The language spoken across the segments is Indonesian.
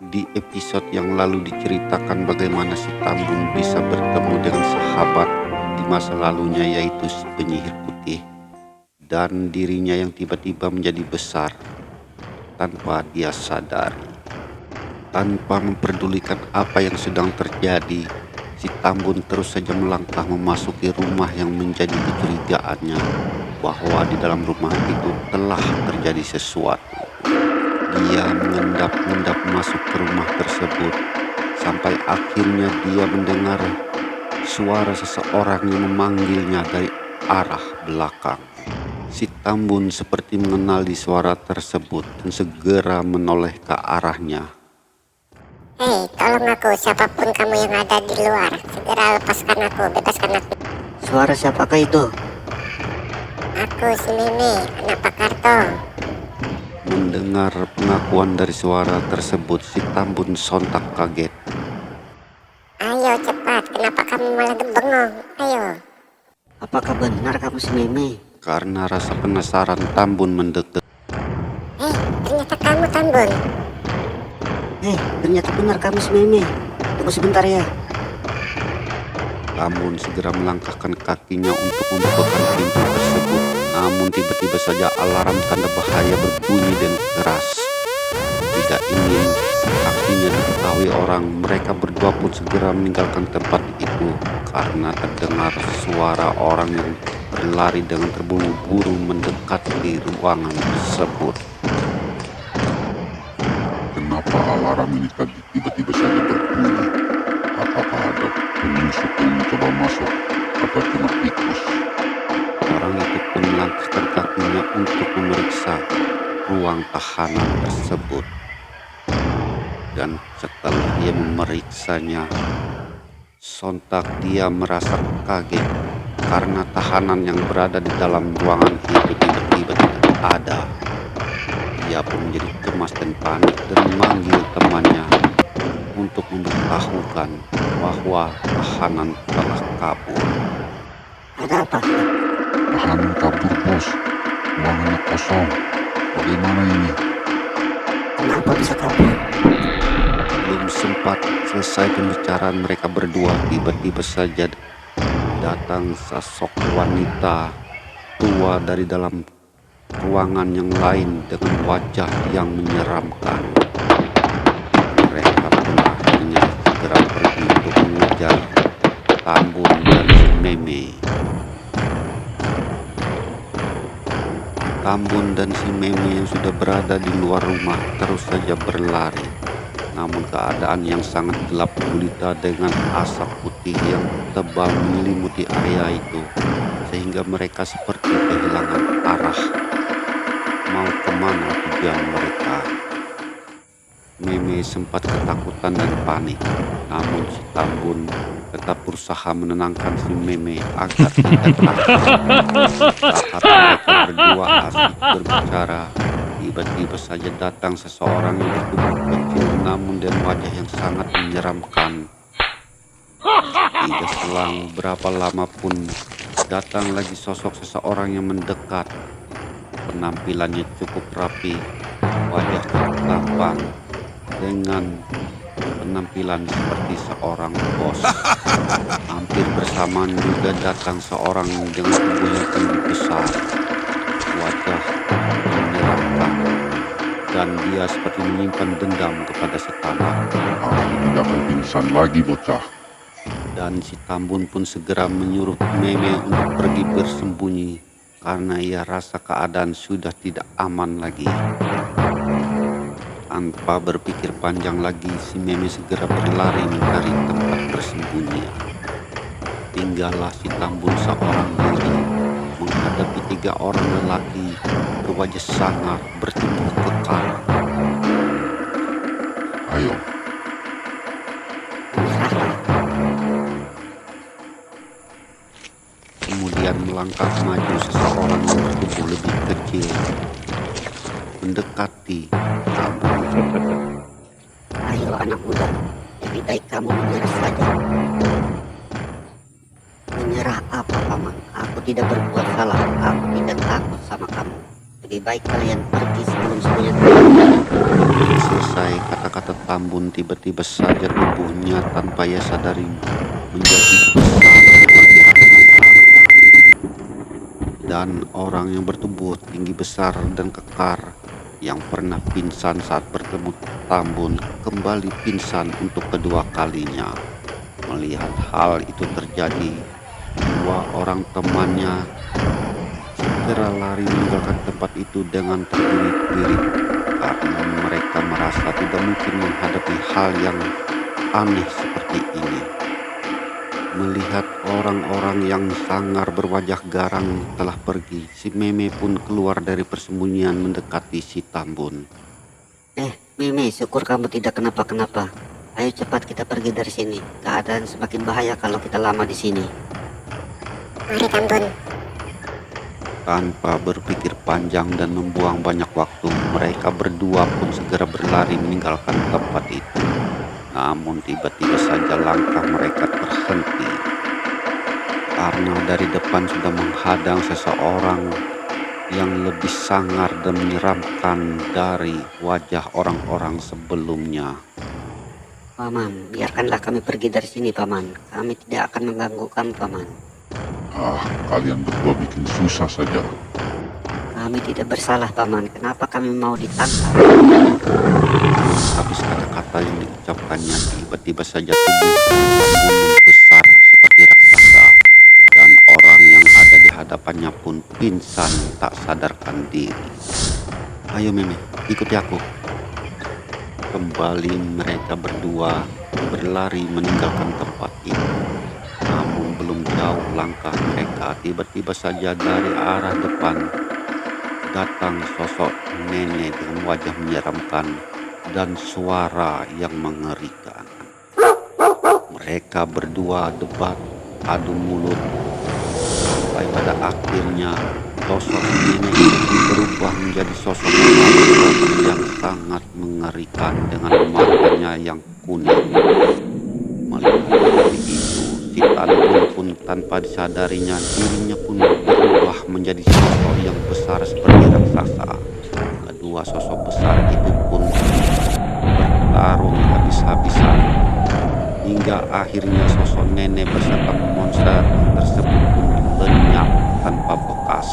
Di episode yang lalu diceritakan bagaimana si Tambun bisa bertemu dengan sahabat di masa lalunya, yaitu si penyihir putih, dan dirinya yang tiba-tiba menjadi besar tanpa dia sadari. Tanpa memperdulikan apa yang sedang terjadi, si Tambun terus saja melangkah memasuki rumah yang menjadi kecurigaannya bahwa di dalam rumah itu telah terjadi sesuatu. Dia mengendap-endap masuk ke rumah tersebut sampai akhirnya dia mendengar suara seseorang yang memanggilnya dari arah belakang. Si Tambun seperti mengenali suara tersebut dan segera menoleh ke arahnya. Hei, tolong aku, siapapun kamu yang ada di luar. Segera lepaskan aku, bebaskan aku. Suara siapakah itu? Aku si Mimi, anak Pak Karto. Mendengar pengakuan dari suara tersebut, si Tambun sontak kaget. Ayo cepat, kenapa kamu malah bengong? Ayo. Apakah benar kamu si Mimi? Karena rasa penasaran, Tambun mendekat. Hei, ternyata kamu Tambun. Ternyata benar kamu si Mimi. Tunggu sebentar ya. Tambun segera melangkahkan kakinya untuk membukakan pintu tersebut. Namun tiba-tiba saja alarm tanda bahaya berbunyi dan keras. Tidak ingin kakinya diketahui orang, mereka berdua pun segera meninggalkan tempat itu karena terdengar suara orang yang berlari dengan terburu-buru mendekati ruangan tersebut. Kenapa alarm ini tadi tiba-tiba saja berbunyi? Apakah ada penyusup yang mencoba masuk atau cuma tikus? Orang itu pun melangkahkan kakinya untuk memeriksa ruang tahanan tersebut. Dan setelah dia memeriksanya, sontak dia merasa kaget karena tahanan yang berada di dalam ruangan itu tiba-tiba tidak ada. Dia pun menjadi cemas dan panik dan memanggil temannya untuk memberitahukan bahwa tahanan telah kabur. Ada apa? Tahanan kabur, bos. Ruangannya kosong. Bagaimana ini? Kenapa bisa kabur? Belum sempat selesai pembicaraan mereka berdua, tiba-tiba saja datang sosok wanita tua dari dalam ruangan yang lain dengan wajah yang menyeramkan. Mereka pun akhirnya segera pergi untuk mengejar Tambun dan si Meme. Tambun dan si Meme yang sudah berada di luar rumah terus saja berlari. Namun keadaan yang sangat gelap gulita dengan asap putih yang tebal menyelimuti area itu, sehingga mereka seperti kehilangan arah mau kemana tujuan mereka. Meme sempat ketakutan dan panik, namun si Tambun tetap berusaha menenangkan si Meme agar tidak takut. Saat mereka berdua asik berbicara, tiba-tiba saja datang seseorang yang bertubuh kecil namun dengan wajah yang sangat menyeramkan. Tidak selang berapa lama pun datang lagi sosok seseorang yang mendekat. Penampilannya cukup rapi, wajahnya tampan dengan penampilan seperti seorang bos. Hampir bersamaan juga datang seorang dengan tubuh yang tinggi besar, wajah menyeramkan, dan dia seperti menyimpan dendam kepada si Tambun. Aku tidak akan pingsan lagi, bocah. Dan si Tambun pun segera menyuruh Meme untuk pergi bersembunyi karena ia rasa keadaan sudah tidak aman lagi. Tanpa berpikir panjang lagi, si Meme segera berlari mencari tempat bersembunyi. Tinggallah si Tambun seorang diri menghadapi 3 orang lelaki berwajah sangar bertubuh kekar. Ayo, Kemudian melangkah maju seseorang yang bertubuh lebih kecil, mendekati Tambun. Ayo anak muda, lebih baik kamu menyerah saja. Menyerah apa, Paman? Aku tidak berbuat salah. Aku tidak takut sama kamu. Lebih baik kalian pergi sebelum semuanya terjadi. selesai kata-kata Tambun, tiba-tiba saja tubuhnya tanpa ia sadari menjadi besar seperti raksasa. Dan orang yang bertubuh tinggi besar dan kekar yang pernah pingsan saat bertemu Tambun kembali pingsan untuk kedua kalinya. Melihat hal itu terjadi, dua orang temannya segera lari meninggalkan tempat itu dengan terbirit-birit karena mereka merasa tidak mungkin menghadapi hal yang aneh seperti ini. Melihat orang-orang yang sangar berwajah garang telah pergi, si Meme pun keluar dari persembunyian mendekati si Tambun. Meme, syukur kamu tidak kenapa-kenapa. Ayo cepat kita pergi dari sini. Keadaan semakin bahaya kalau kita lama di sini. Mari Tambun. Tanpa berpikir panjang dan membuang banyak waktu, mereka berdua pun segera berlari meninggalkan tempat itu. Namun tiba-tiba saja langkah mereka terhenti karena dari depan sudah menghadang seseorang yang lebih sangar dan menyeramkan dari wajah orang-orang sebelumnya. Paman, biarkanlah kami pergi dari sini, Paman. Kami tidak akan mengganggu kamu, Paman. Kalian berdua bikin susah saja. Kami tidak bersalah, Paman. Kenapa kami mau ditangkap? Habis kata-kata yang diucapkannya, tiba-tiba saja tubuh Tambun besar seperti raksasa dan orang yang ada di hadapannya pun pingsan tak sadarkan diri. Ayo Meme, ikuti aku. Kembali mereka berdua berlari meninggalkan tempat itu. Namun belum jauh langkah mereka, tiba-tiba saja dari arah depan datang sosok nenek dengan wajah menyeramkan dan suara yang mengerikan. Mereka berdua debat, adu mulut, sampai pada akhirnya sosok nenek itu berubah menjadi sosok yang sangat mengerikan dengan matanya yang kuning. Melihat itu, si Tambun pun tanpa disadarinya dirinya pun berubah menjadi sosok yang besar seperti raksasa. Kedua sosok besar itu pun bertarung habis-habisan hingga akhirnya sosok nenek beserta monster tersebut pun lenyap tanpa bekas.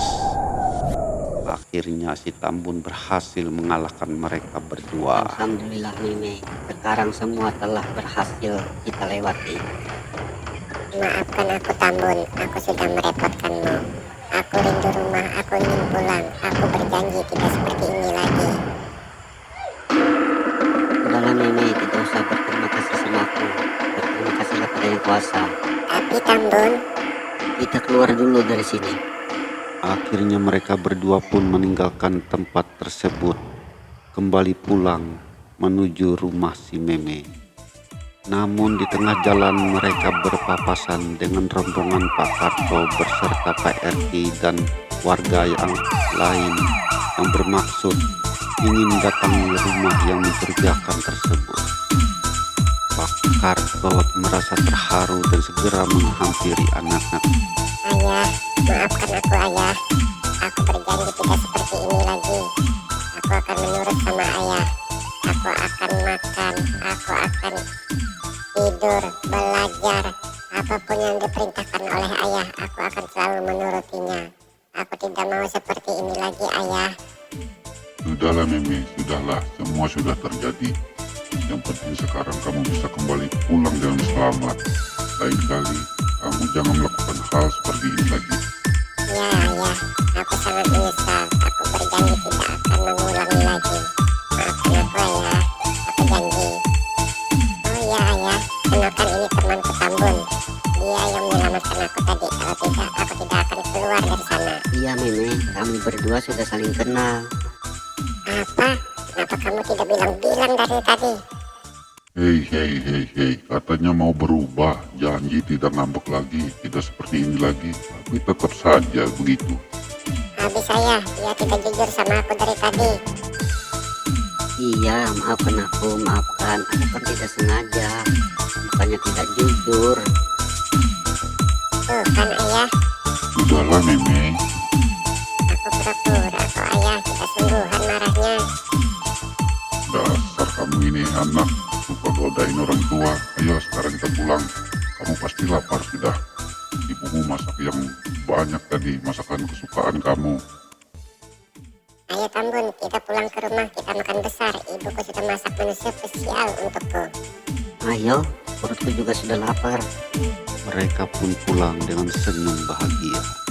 Akhirnya si Tambun berhasil mengalahkan mereka berdua. Alhamdulillah, Meme. Sekarang semua telah berhasil kita lewati. Maafkan aku Tambun, aku sudah merepotkanmu. Aku rindu rumah, aku ingin pulang. Aku berjanji tidak seperti ini lagi. Udahlah, Meme. Tidak usah berterima kasih sama aku. Berterima kasihlah pada Yang Kuasa. Tapi Tambun, Kita keluar dulu dari sini. Akhirnya mereka berdua pun meninggalkan tempat tersebut, kembali pulang menuju rumah si Meme. Namun di tengah jalan mereka berpapasan dengan rombongan Pak Karto beserta Pak RT dan warga yang lain yang bermaksud ingin datang ke rumah yang mencurigakan tersebut. Pak Karto merasa terharu dan segera menghampiri anak-anak. Ayah, maafkan aku ayah. Aku berjanji tidak seperti ini lagi. Aku akan menurut sama ayah. Aku akan makan, aku akan tidur, belajar. Apapun yang diperintahkan oleh ayah, aku akan selalu menurutinya. Aku tidak mau seperti ini lagi ayah. Sudahlah Meme, sudahlah. Semua sudah terjadi. Yang penting sekarang kamu bisa kembali pulang dengan selamat. Lain kali, kamu jangan melakukan hal seperti ini lagi. Ya ayah, aku sangat menyesal. Aku berjanji tidak akan mengulangi lagi. Maafkan aku ayah, aku janji. Oh ya ayah, kenalkan ini temanku Tambun. Dia yang menyelamatkan aku tadi. Kalau tidak, aku tidak akan keluar dari sana. Iya, Meme. Kami berdua sudah saling kenal. Apa? Kenapa kamu tidak bilang-bilang dari tadi? Hei, katanya mau berubah, janji tidak ngambek lagi, tidak seperti ini lagi, tapi tetap saja begitu. Habis saya, dia tidak jujur sama aku dari tadi. Iya, maafkan aku, maafkan. Aku kan tidak sengaja. Bukannya tidak jujur. Tuh kan ayah, Sudahlah Meme, aku pura-pura kok ayah, tidak sungguhan marahnya. dasar Kamu ini anak suka godain orang tua. Ayo sekarang kita pulang. Kamu pasti lapar sudah. Ibumu masak yang banyak tadi, masakan kesukaan kamu. Ayo Tambun, kita pulang ke rumah, kita makan besar. Ibuku sudah masak menu spesial untukku. Ayo, perutku juga sudah lapar. Mereka pun pulang dengan senyum bahagia.